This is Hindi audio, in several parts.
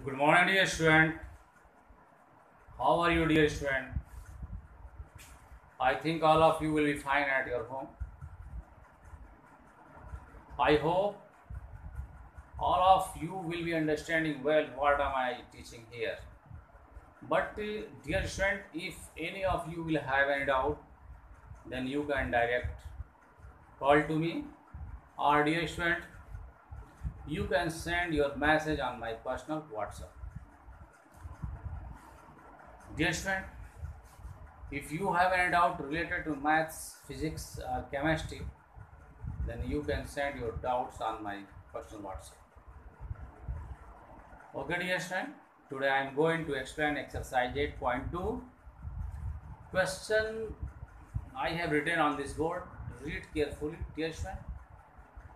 Good morning, dear student. How are you, dear student? I think all of you will be fine at your home. I hope all of you will be understanding well what am I teaching here. But dear student, if any of you will have any doubt, then you can direct call to me, or dear student, you can send your message on my personal WhatsApp. Dear student, if you have any doubt related to maths, physics or chemistry, then you can send your doubts on my personal WhatsApp. Okay, dear student, today I am going to explain exercise 8.2. Question I have written on this board. Read carefully, dear student,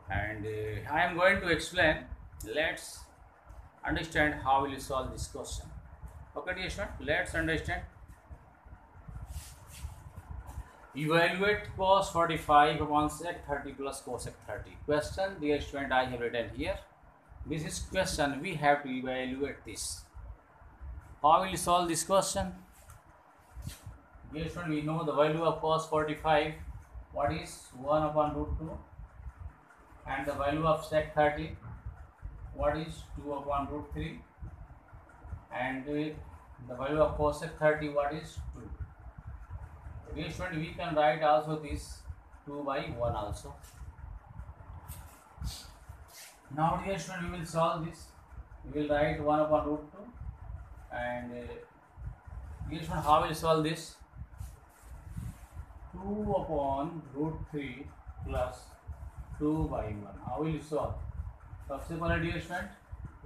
and I am going to explain. Let's understand how will you solve this question. Okay, dear student, let's understand. Evaluate cos 45 upon sec 30 plus cosec 30. Question, dear student, I have written here. This is question. We have to evaluate this. How will you solve this question? Dear student, we know the value of cos 45. What is 1 upon root 2? And the value of sec 30. What is 2 upon root 3? And the value of cosec 30. What is 2? Dear student, we can write also this 2 by 1 also. Now, dear student, we will solve this. We will write 1 upon root 2. And dear student, how will we solve this? 2 upon root 3 plus 2 by 1. How will you solve? सबसे पहले डियर स्टूडेंट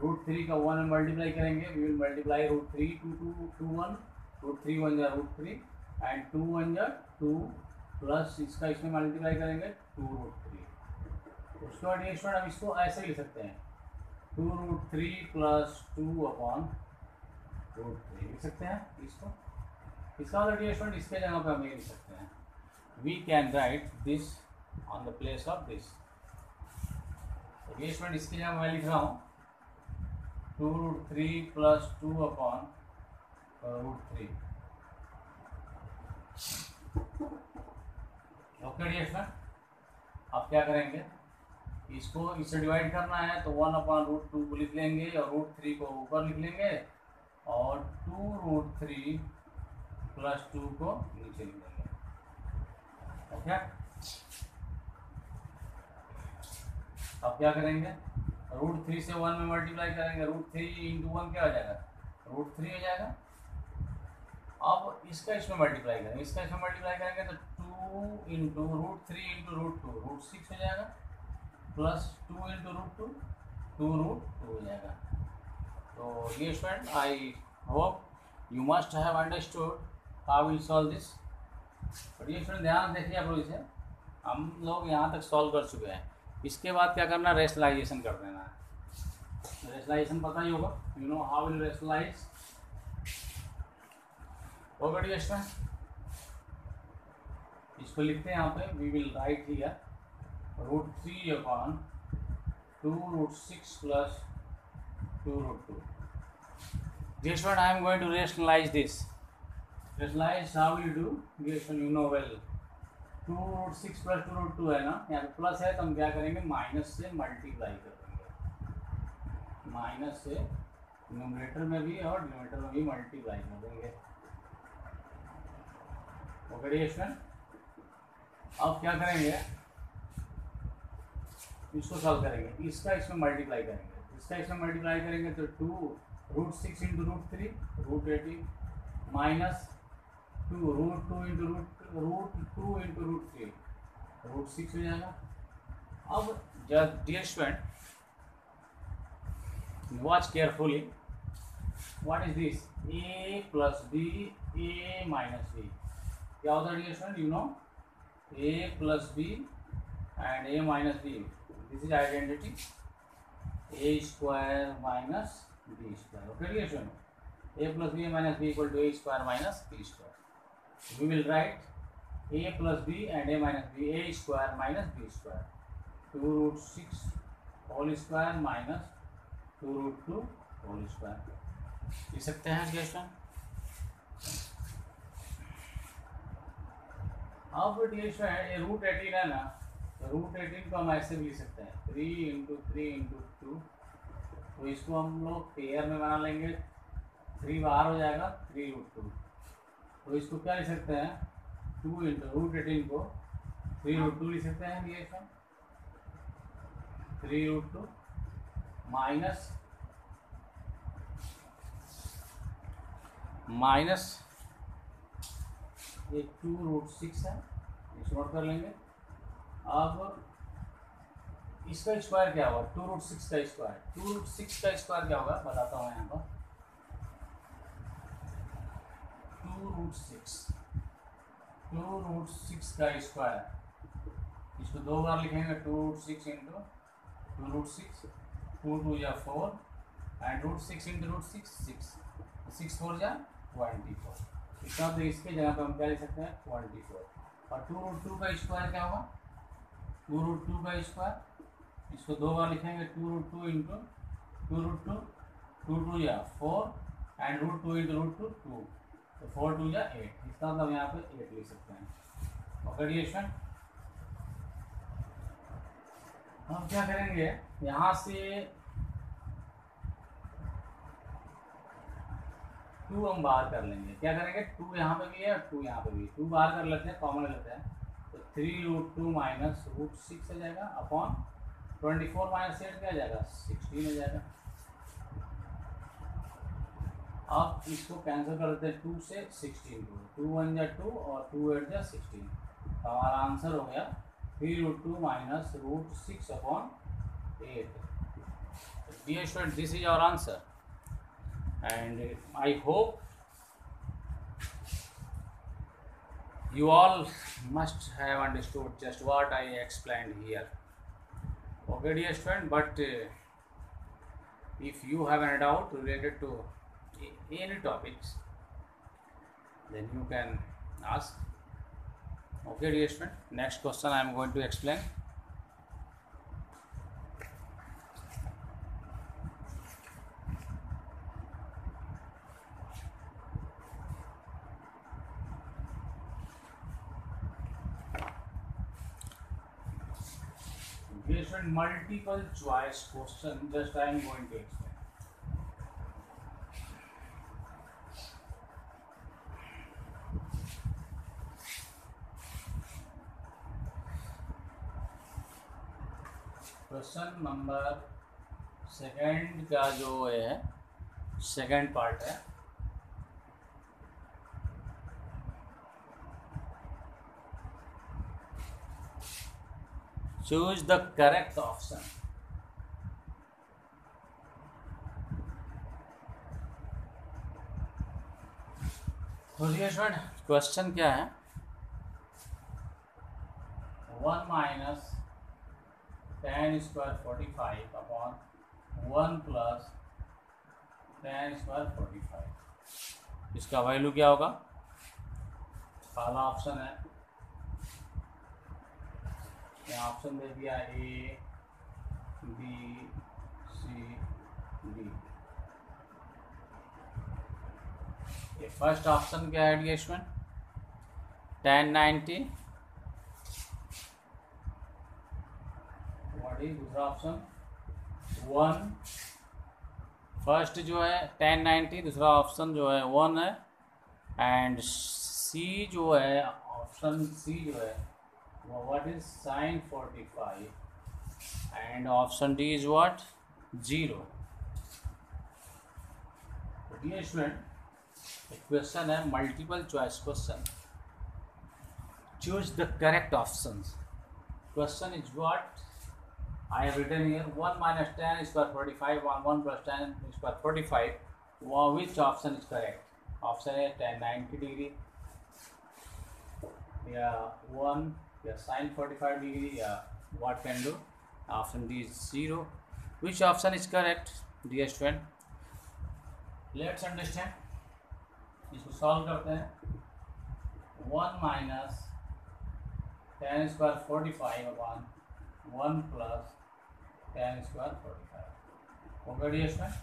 रूट 3 का 1 में मल्टीप्लाई करेंगे. We will multiply root 3 to 1. Root 3 1 जा रूट 3 एंड 2 1 जा 2 प्लस इसका इसमें मल्टीप्लाई करेंगे 2 रूट 3. उसके बाद डियर स्टूडेंट हम इसको ऐसे लिख सकते हैं 2 रूट 3 प्लस 2 अपॉन रूट 3 लिख सकते हैं इसको. इसका मतलब डियर स्टूडेंट इसके जगह पे हम ये लिख सकते हैं. We can write this on the place of this. ये स्टूडेंट इसकी जगह मैं लिख रहा हूँ 2 root 3 plus 2 upon root 3. Okay dear student, अब क्या करेंगे, इसको इससे डिवाइड करना है तो 1 अपॉन रूट 2 को लिख लेंगे और रूट 3 को ऊपर लिख लेंगे और 2 रूट 3 प्लस 2 को नीचे लिख लेंगे. ओके, अब क्या करेंगे, रूट 3 से 1 में मल्टीप्लाई करेंगे. रूट 3 इंटू 1 क्या हो जाएगा, रूट 3 हो जाएगा. अब इसका इसमें मल्टीप्लाई करेंगे. इसका इसमें मल्टीप्लाई करेंगे तो 2 into root 3 into root 2 root 6 हो जाएगा प्लस 2 इंटू रूट 2 2 रूट 2 हो जाएगा. तो ये student, I hope you must have understood how will solve this. But ये स्टूडेंट ध्यान देखिए आप लोग, इसे हम लोग यहाँ तक सॉल्व कर चुके हैं. इसके बाद क्या करना, रेशनलाइजेशन कर देना है. रेशनलाइजेशन पता ही होगा, you know how will rationalise. Okay dear student, इसको लिखते हैं यहाँ पे. We will write here root 3 upon 2 root 6 plus 2 root 2. Dear student, I am going to rationalise this. Rationalise how will do, dear student, you know well 2 root 6 plus 2 root 2 है ना, यहाँ पे प्लस है तो हम क्या करेंगे, माइनस से मल्टीप्लाई कर देंगे. माइनस से न्यूमरेटर में भी और डिनोमिनेटर में भी मल्टीप्लाई कर देंगे. ओके डियर स्टूडेंट, अब क्या करेंगे, इसको सॉल्व करेंगे. इसका इसमें मल्टीप्लाई करेंगे. इसका इसमें मल्टीप्लाई करेंगे तो 2 root 6 into root 3 root 80 minus 2 root 2 into root 2 into root 3 root 6 हो जाएगा. अब जब dear student watch carefully, what is this, a plus B a minus B. क्या होता है dear student, you know a plus B and a minus B. This is identity a square minus b square. Okay dear student, a plus B minus B equal to a square minus b square. We will write a plus b and a minus b, a square minus b square. 2 root 6 whole square minus 2 root 2 whole square लिख सकते हैं क्वेश्चन। अब डियर स्टूडेंट ये रूट 18 है ना, तो रूट 18 को हम ऐसे भी लिख सकते हैं 3 इंटू 3 इंटू 2, तो इसको हम लोग पेयर में बना लेंगे, 3 बाहर हो जाएगा 3 रूट 2, तो इसको क्या लिख सकते हैं 2 इंटू रूट 18 को 3 रूट 2 लिख सकते हैं डियर स्टूडेंट, 3 रूट 2 माइनस ये 2 रूट 6 है, इसको नोट कर लेंगे। अब इसका स्क्वायर क्या होगा 2 रूट 6 का स्क्वायर, 2 रूट 6 का स्क्वायर क्या होगा बताता हूँ यहाँ पर, 2 रूट 6 का स्क्वायर, इसको 2 बार लिखेंगे 2 रूट 6 इंटू 2 रूट 6, 2 2 या 4 एंड रूट 6 इंटू रूट 6 6, 6 4 जा 24, इसका मतलब इसके जगह पे हम क्या लिख सकते हैं 24, और 2 रूट 2 का स्क्वायर क्या होगा 2 रूट 2 का स्क्वायर, इसको 2 बार लिखेंगे 2 रूट 2 इंटू 2 रूट 2, 2 2 या 4 एंड रूट 2 इंटू रूट 2 2, तो 4 2 या 8, इसका मतलब यहाँ पे 8 लिख सकते हैं। ओके डियर, हम क्या करेंगे यहाँ से 2 हम बाहर कर लेंगे, क्या करेंगे 2 यहाँ पे भी है 2 यहाँ पे भी, 2 बाहर कर लेते हैं, कॉमन लेते हैं, तो 3 रूट 2 माइनस रूट 6 हो जाएगा अपॉन 24 माइनस 8 क्या हो जाएगा 16 हो जाएगा। अब इसको कैंसिल कर देते हैं 2 से 16 को, 2 1 जा 2 और 2 8 जा 16, तो हमारा आंसर हो गया 3 root 2 minus root 6 upon 8। Dear student, this is our answer and I hope you all must have understood just what I explained here. Okay dear student, but if you have any doubt related to any topics, then you can ask. Okay dear student, next question I am going to explain. Multiple choice question, just I am going to explain. Question number second का जो है सेकंड पार्ट है, choose the correct option. तो क्वेश्चन क्या है 1 minus tan square 45 upon 1 plus tan square 45, इसका वैल्यू क्या होगा, पहला ऑप्शन है, यहाँ ऑप्शन दे दिया ए बी सी डी, ये फर्स्ट ऑप्शन क्या है dear student tan 90, what is दूसरा ऑप्शन 1, फर्स्ट जो है tan 90, दूसरा ऑप्शन जो है 1 है, एंड सी जो है ऑप्शन सी जो है what is sin 45 and option D is what 0. Dear student, a question है multiple choice question, choose the correct options. Question is what I have written here, 1 minus tan square 45 on 1 plus tan square 45, which option is correct? Option A tan 90 degree, yeah 1, या sin 45 डिग्री, या what can do, option D is 0. Which option is correct dear student? Let's understand, इसको सॉल्व करते हैं, 1 minus tan square 45 upon 1 plus tan square 45, okay dear student.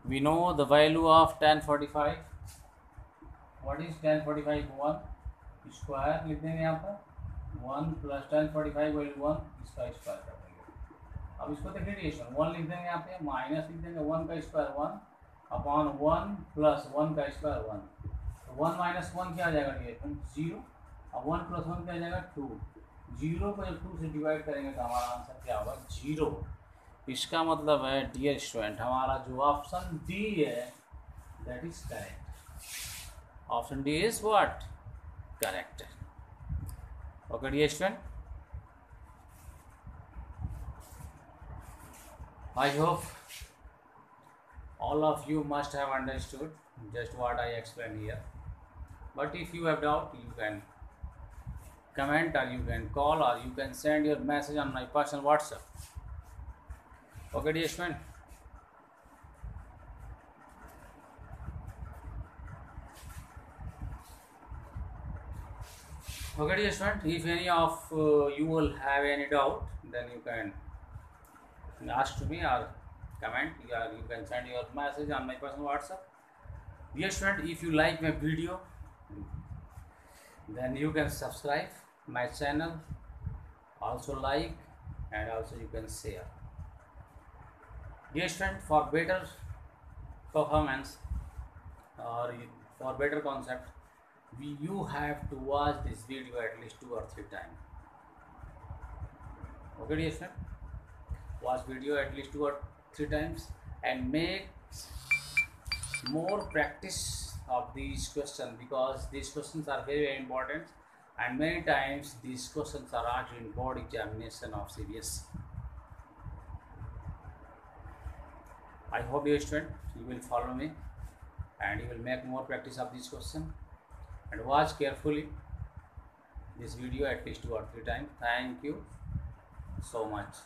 We know the value of tan 45. What is tan 45? 1 square लिख देंगे यहाँ पर 1 प्लस tan 45 वैल्यू 1 इसका स्क्वायर कर देंगे. अब इसको देखिए रिएक्शन 1 लिख देंगे यहाँ पे माइनस लिख देंगे 1 का स्क्वायर 1 अपॉन 1 प्लस 1 का स्क्वायर 1. तो 1 माइनस 1 क्या आ जाएगा रिएक्शन 0. अब 1 प्लस 1 क्या आ जाएगा 2. 0 को जब 2 से डिवाइड करेंगे तो हमारा आंसर क्या होगा 0. इसका मतलब है डियर स्टूडेंट हमारा जो ऑप्शन डी है that is correct. Option D is what correct. Okay dear student, I hope all of you must have understood just what I explained here. But if you have doubt, you can comment or you can call or you can send your message on my personal WhatsApp. Okay dear student, okay dear student, if any of you will have any doubt, then you can ask to me or comment, or you can send your message on my personal WhatsApp. Dear student, if you like my video, then you can subscribe my channel, also like, and also you can share. Dear student, for better performance or for better concept, you have to watch this video at least 2 or 3 times. Okay dear student, watch video at least 2 or 3 times and make more practice of these questions, because these questions are very, very important and many times these questions are asked in board examination of CBSE. I hope dear student you will follow me and you will make more practice of this question and watch carefully this video at least 2 or 3 times. Thank you so much.